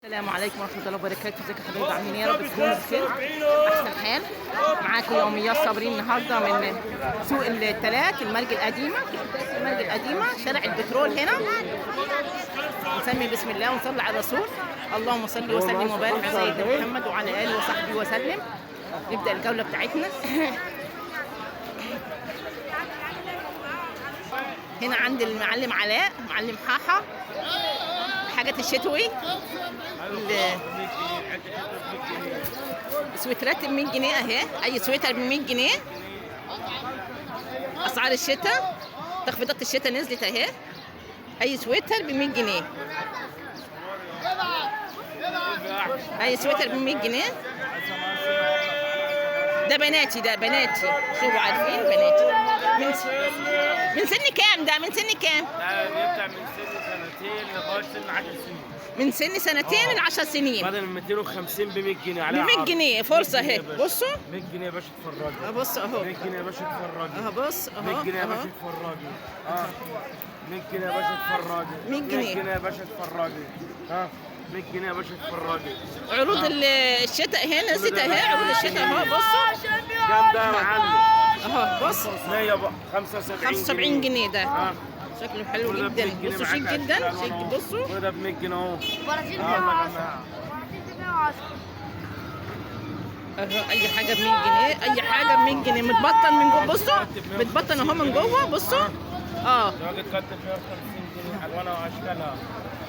السلام عليكم ورحمة الله وبركاته. ازيك يا حبايبي؟ عاملين ايه؟ يا رب تكونوا بخير احسن حال. معاكم يوميات صابرين النهارده من سوق الثلاث المرج القديمة. المرج القديمة شارع البترول هنا. نسمي بسم الله ونصلي على الرسول. اللهم صل وسلم وبارك على سيدنا محمد وعلى اله وصحبه وسلم. نبدأ الجولة بتاعتنا. هنا عند المعلم علاء، معلم حاحة، حاجات الشتوي، سويترات ب 100 جنيه اهي، اي سويتر ب 100 جنيه. اسعار الشتاء، تخفيضات الشتاء نزلت اهي، اي سويتر ب 100 جنيه، اي سويتر ب 100 جنيه. ده بناتي، ده بناتي، شوفوا عارفين بناتي. من سن كام ده؟ من سن كام؟ بيبدأ من سن سنتين لغاية سن 10 سنين. من سن سنتين ل 10 سنين. بدل من 250 ب 100 جنيه عليها ب 100 جنيه فرصة اهي. بصوا 100 جنيه يا باشا اتفرجي. بص اهو 100 جنيه يا باشا اتفرجي. اهو بص اهو 100 جنيه يا باشا اهو اتفرجي. 100 جنيه يا باشا اتفرجي. 100 جنيه. 100 جنيه يا باشا اتفرجي. 100 جنيه يا باشا اتفرجي. عروض الشتاء اهي نزلت اهي، عروض الشتاء اهو بصوا. كام ده يا معلم؟ اهو بص 100 بقى 75 جنيه ده. شكله حلو جدا، بصوا شيك جدا، شيك. بصوا وده ب 100 جنيه اهو. اهو اي حاجه ب 100 جنيه، اي حاجه ب 100 جنيه. متبطن من جوه، بصوا متبطن اهو من جوه، بصوا. الراجل كاتب 150 جنيه الوانها واشكالها.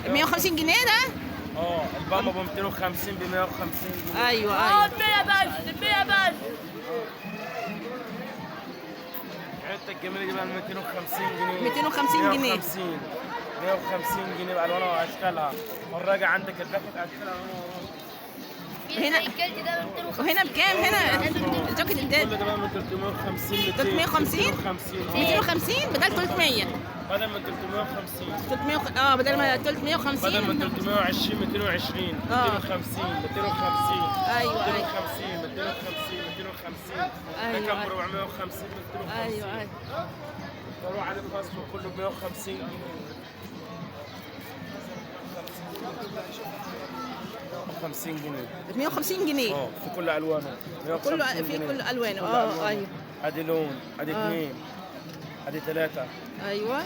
150 جنيه ده؟ البامبا ب 250 ب 150 جنيه. ايوه 100 بس 100 بس. الحته الجميله دي بقى 250 جنيه. 250 جنيه. 150 جنيه بألوانها واشكالها. والراجع عندك بياخد اشكالها هنا وهنا بكام؟ هنا الجاكيت كل ده ده بقى من 350 350 250 بدل 300. بدل من 350 300 بدل ما 350 بدل من 320 220 250 250 ايوه 250 250 250 أيوة. ده كام 450 250 ايوه طلعوا عليه خصم كله ب 150 جنيه. 50 جنيه 150 جنيه في كل الوانه. كله في كل الوانه. ايوه ادي لون، ادي اثنين، ادي ثلاثة، ايوه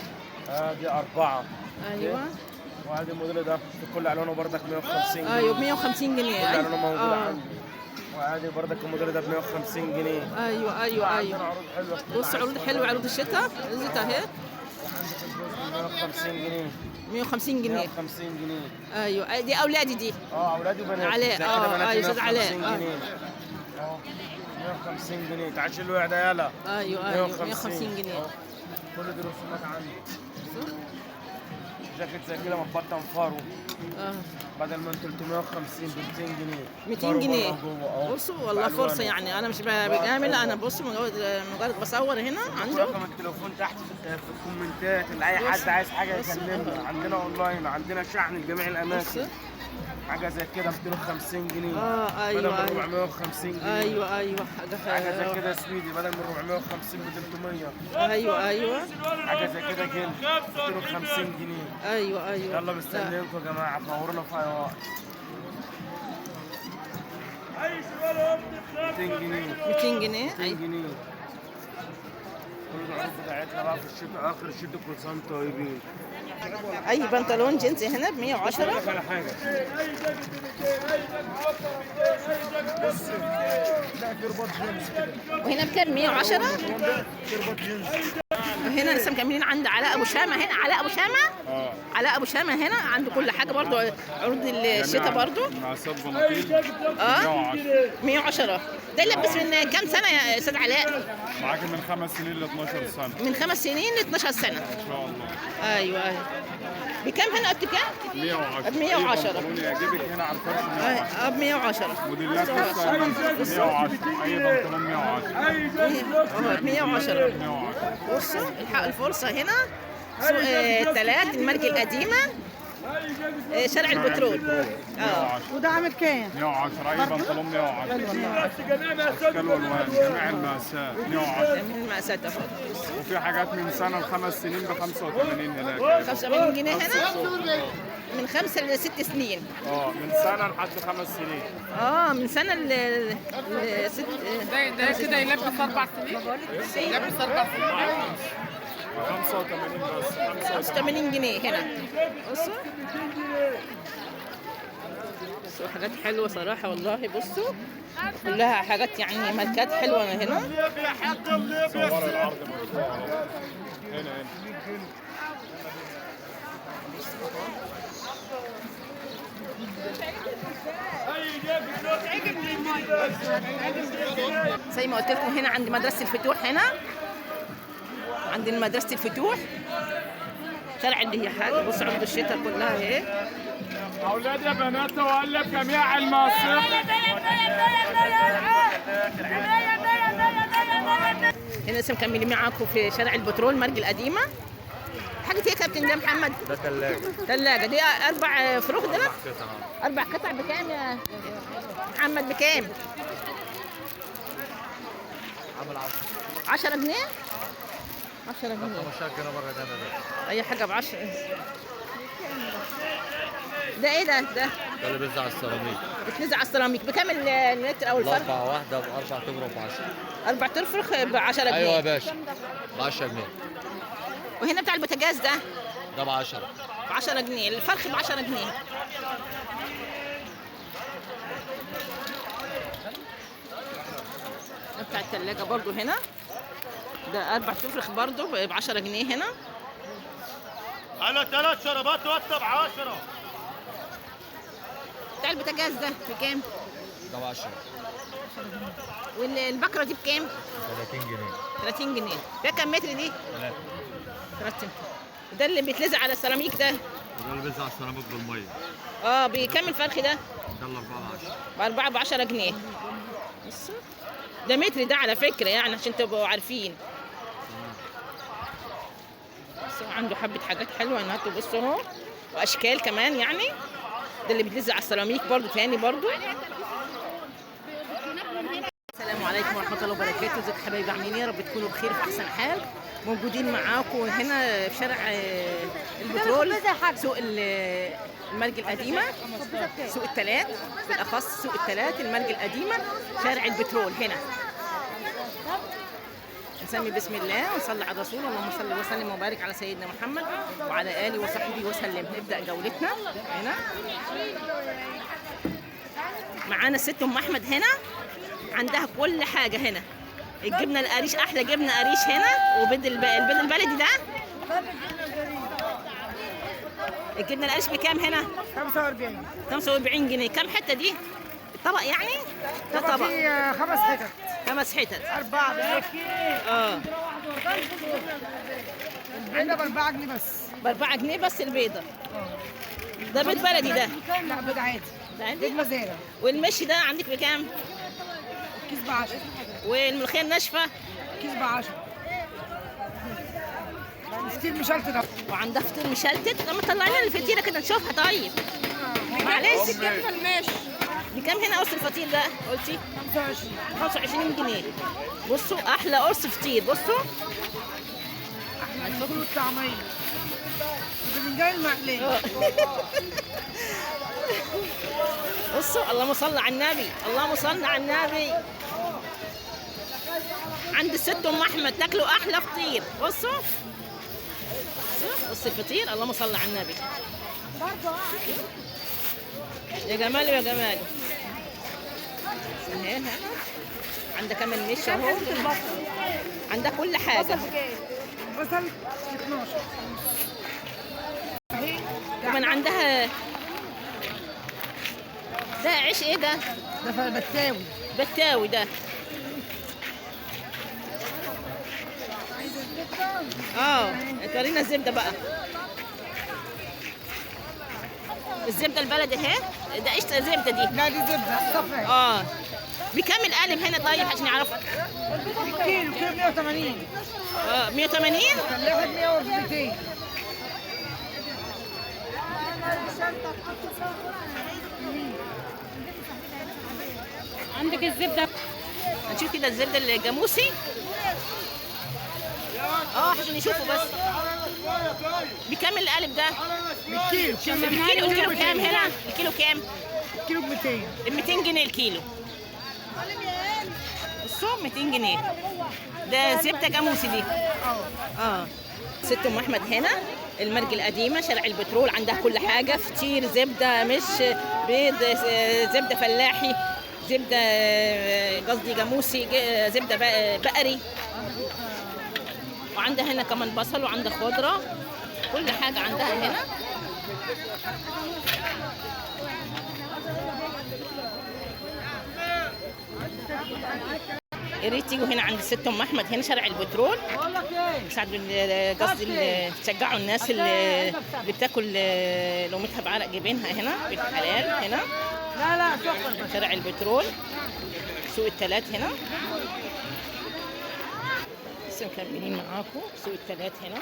ادي أربعة، ايوه وادي الموديل ده في كل الوانه بردك 150 جنيه. ايوه ب 150 جنيه. كل الوانه موجودة عندي. وادي بردك الموديل ده ب 150 جنيه. ايوه عندنا ايوه عروض حلوة. بص عروض حلوه، عروض الشتاء نزلت اهي. وعندك الجوز 150 جنيه. 150 جنيه 150 جنيه. ايوه دي اولادي دي. اولادي وبنات. علاء. زي كده بنات ايوه استاذ علاء. 150 جنيه. 150 جنيه. تعال شيل الوعي ده يلا. ايوه 150 جنيه. كل دي رسومات عندي. جاكيت زي كده متبطن فارو. بدل من 350 ب 200 جنيه. 200 جنيه. بصوا والله فرصه يعني، انا مش بجامل، انا بصوا مجرد بصور هنا عنده. رقم التليفون تحت في الكومنتات اللي اي حد عايز حاجه يكلمنا. عندنا اونلاين، عندنا شحن لجميع الاماكن. حاجه زي كده 250 جنيه. ايوه بدل من 450 جنيه. ايوه حاجه زي كده سويدي بدل من 450 ب 300. ايوه حاجه زي كده جلد 250 جنيه. ايوه يلا مستنيينكم يا جماعه، فورنا في اي وقت. 200 جنيه 200 جنيه 200 جنيه. كل العروض بتاعتنا بقى في الشتاء، اخر الشتاء كل سنه وانتم طيبين. اي بنطلون جينز هنا ب 110. اقول لك على حاجه. بص لا في رباط جينز كده. وهنا بكام؟ 110. في رباط جينز. وهنا لسه مكملين عند علاء ابو شامه. هنا علاء ابو شامه. علاء ابو شامه هنا عنده كل حاجه برضو، عروض الشتاء برضو. عصاب بناطيل 110. ده يلبس من كام سنه يا استاذ علاء؟ معاك من 5 سنين ل 12 سنه من 5 سنين ل 12 سنه ان شاء الله. ايوه بكام هنا؟ بكام؟ 110. ب 110. بنطلون يعجبك هنا على الفرش 110. ب 110. موديلات لسه 110. اي بنطلون 110. ب 110. 110. بصوا الحق الفرصه هنا سوق الثلاث المرج القديمه. شارع البترول. 110 وده عامل كام؟ 110 اي بنطلون 110 اشكال والوان جميع المقاسات 110 من المقاسات اهو. وفي حاجات من سنه ل5 سنين ب 85 هناك 85 جنيه هنا من 5 ل 6 سنين. من سنه لحد 5 سنين من سنه ل 6. ده كده يلبس 4 سنين. يلبس 4 سنين. 85 بس 85 جنيه هنا. بصوا بصوا حاجات حلوه صراحه والله. بصوا كلها حاجات يعني ماركات حلوه هنا. صور العرض مرفوع هنا زي ما قلت لكم هنا عند مدرسه الفتوح. هنا عند مدرسه الفتوح شارع اللي هي حاجه. بصوا عند الشتاء كلها اهي. اولاد يا بنات تولف جميع المصرف. هنا لسه مكملين معاكم في شارع البترول مرج القديمه. حاجه ايه يا كابتن ده محمد؟ ده ثلاجة. ثلاجه دي 4 فروخ ده؟ 4 قطع بكام يا محمد؟ بكام؟ عامل 10 جنيه؟ 10 جنيه 15 جنيه بره ده. اي حاجه ب 10. ده ايه ده؟ ده اللي بينزل على السيراميك. بتنزل على السيراميك. بكام اللتر او الفرخ؟ الأربعة واحدة ب4 تجرب ب 10. 4 تفرخ ب 10 جنيه. أيوة يا باشا ب 10 جنيه. وهنا بتاع البوتاجاز ده ده ب 10. ب 10 جنيه. الفرخ ب 10 جنيه. بتاع الثلاجة برضو هنا ده 4 تفرخ برضو ب 10 جنيه هنا. على 3 شربات وقت ب 10. بتاع البوتاجاز ده بكام؟ ده ب 10. والبكرة دي بكام؟ 30 جنيه. 30 جنيه. ده كام متر دي؟ 3. 3 متر. ده اللي بيتلزق على السيراميك ده. وده اللي بينزل على السيراميك بالمية. بكام الفرخ ده؟ ده ال 4 ب 10. ب4 ب 10 جنيه. بصوا ده متر ده على فكرة يعني عشان تبقوا عارفين. بصوا عنده حبة حاجات حلوة هنا. بصوا اهو واشكال كمان يعني. ده اللي بيتلزق على السيراميك برضو تاني برضو. السلام عليكم ورحمة الله وبركاته. ازيكم حبايبي عاملين ايه؟ يا رب تكونوا بخير في احسن حال. موجودين معاكم هنا في شارع البترول سوق المرج القديمة. سوق التلات بالاخص سوق التلات المرج القديمة شارع البترول هنا. نسمي بسم الله ونصلي على الرسول. اللهم صل وسلم وبارك على سيدنا محمد وعلى اله وصحبه وسلم. نبدا جولتنا هنا. معانا الست ام احمد هنا عندها كل حاجه هنا. الجبنه القريش احلى جبنه قريش هنا. وبيض البيض البلدي ده. الجبنه القريش بكام هنا؟ 45. 45 جنيه. كام حته دي؟ الطبق يعني؟ ده طبق. في 5 حتت. 5 حتت. 4 البيضة ب 4 جنيه بس. ب 4 جنيه بس البيضه. ده بيض بلدي ده؟ لا بيض عادي. ده عندي. بيض مزارع. والمشي ده عندك بكام؟ كيس ب 10. والملوخيه الناشفه؟ كيس ب 10. فطير مشلتت ده. وعندها فطير مشلتت. لما طلع لنا الفطيره كده نشوفها. طيب معلش الجبنة الماشي بكام هنا قرص الفطير ده؟ قلتي 25. 25 جنيه. بصوا احلى قرص فطير. بصوا احلى الفول والطعمية. الباذنجان المقلي. بصوا اللهم صل على النبي. اللهم صل على النبي. عند الست ام احمد تاكلوا احلى فطير. بصوا بص الفطير. اللهم صل على النبي. يا جمال يا جمال. اهي هنا عندها كمان مش اهو. عندها كل حاجه. بصل 12. كمان عندها ده عيش ايه ده؟ ده بتاوي. بتاوي ده. ورينا الزبده بقى. الزبده البلدي اهي. ده ايش زبده دي؟ لا دي زبدة صفرا. بكام القالب هنا طيب عشان يعرفوا؟ كيلو 180. 180؟ الواحد 100 و 200. عندك الزبده، هنشوف كده الزبده الجاموسي. عشان يشوفوا بس. بكام القالب ده؟ بالكيلو. الكيلو كام هنا؟ الكيلو كام؟ الكيلو ب 200. ب 200 جنيه الكيلو. بصوا 200 جنيه. ده زبده جاموسي دي. ست ام احمد هنا المرج القديمه شارع البترول، عندها كل حاجه، فطير، زبده مش بيض، زبده فلاحي، زبده قصدي جاموسي، زبده بقري، وعندها هنا كمان بصل وعندها خضره، كل حاجه عندها هنا. يا ريت تيجوا هنا عند ست ام احمد هنا شارع البترول، ساعدوا قصدي تشجعوا الناس اللي بتاكل لقمتها بعرق جبينها هنا بالحلال هنا. لا سكر. شارع البترول سوق الثلاث هنا. لسه مكملين معاكم سوق الثلاث هنا.